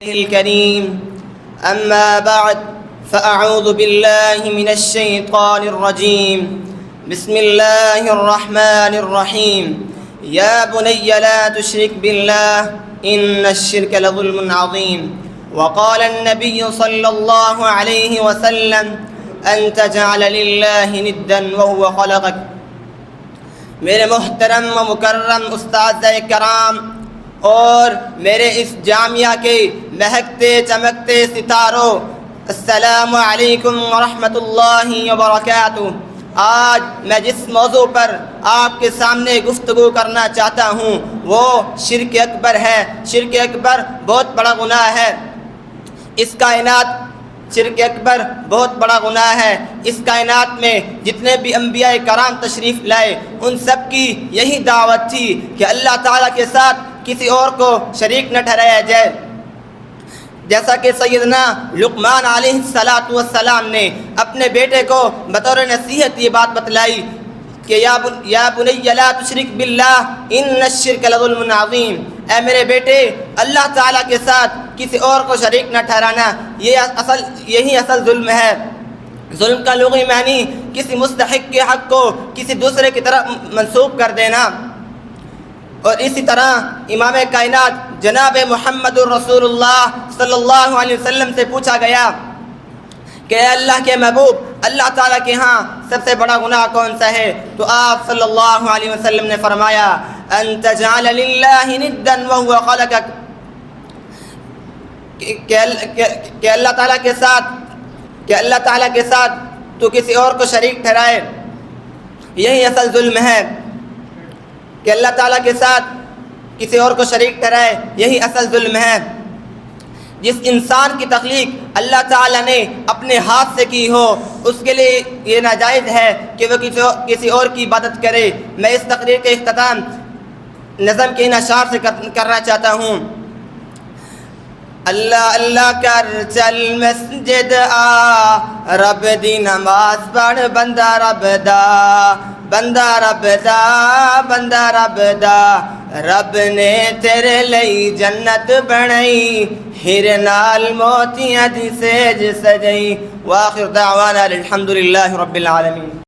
الكريم أما بعد فأعوذ بالله من الشيطان الرجيم بسم الله الرحمن الرحيم يا بني لا تشرك بالله إن الشرك لظلم عظيم وقال النبي صلى الله عليه وسلم أن تجعل لله ندا وهو خلقك میرے محترم و مکرم اساتذہ کرام اور میرے اس جامعہ کے مہکتے چمکتے ستاروں، السلام علیکم ورحمۃ اللہ وبرکاتہ۔ آج میں جس موضوع پر آپ کے سامنے گفتگو کرنا چاہتا ہوں وہ شرک اکبر ہے۔ شرک اکبر بہت بڑا گناہ ہے۔ اس کائنات شرک اکبر بہت بڑا گناہ ہے۔ اس کائنات میں جتنے بھی انبیاء کرام تشریف لائے ان سب کی یہی دعوت تھی کہ اللہ تعالیٰ کے ساتھ کسی اور کو شریک نہ ٹھہرایا جائے۔ جیسا کہ سیدنا لقمان علیہ السلام نے اپنے بیٹے کو بطور نصیحت یہ بات بتلائی کہ یا بنی لا تشرک باللہ ان الشرک لظلم عظیم، اے میرے بیٹے اللہ تعالیٰ کے ساتھ کسی اور کو شریک نہ ٹھہرانا، یہی اصل ظلم ہے۔ ظلم کا لغوی معنی کسی مستحق کے حق کو کسی دوسرے کی طرف منسوب کر دینا۔ اور اسی طرح امام کائنات جناب محمد الرسول اللہ صلی اللہ علیہ وسلم سے پوچھا گیا کہ اے اللہ کے محبوب، اللہ تعالیٰ کے ہاں سب سے بڑا گناہ کون سا ہے؟ تو آپ صلی اللہ علیہ وسلم نے فرمایا ان تجعل للہ ندا وهو خلقک، کہ اللہ تعالیٰ کے ساتھ تو کسی اور کو شریک ٹھہرائے، یہی اصل ظلم ہے کہ اللہ تعالیٰ کے ساتھ کسی اور کو شریک ٹھہرائے، یہی اصل ظلم ہے۔ جس انسان کی تخلیق اللہ تعالیٰ نے اپنے ہاتھ سے کی ہو اس کے لیے یہ ناجائز ہے کہ وہ کسی اور کی عبادت کرے۔ میں اس تقریر کے اختتام نظم کے ان اشعار سے کرنا چاہتا ہوں۔ اللہ اللہ کر چل مسجد آ، رب دی نماز پڑھ، بندہ رب دا، بندہ رب دا، بندہ رب دا، رب نے تیرے لئی جنت بنائی، ہیرے نال موتیاں دی سیج سجائی۔ وآخر دعوانا الحمدللہ رب العالمین۔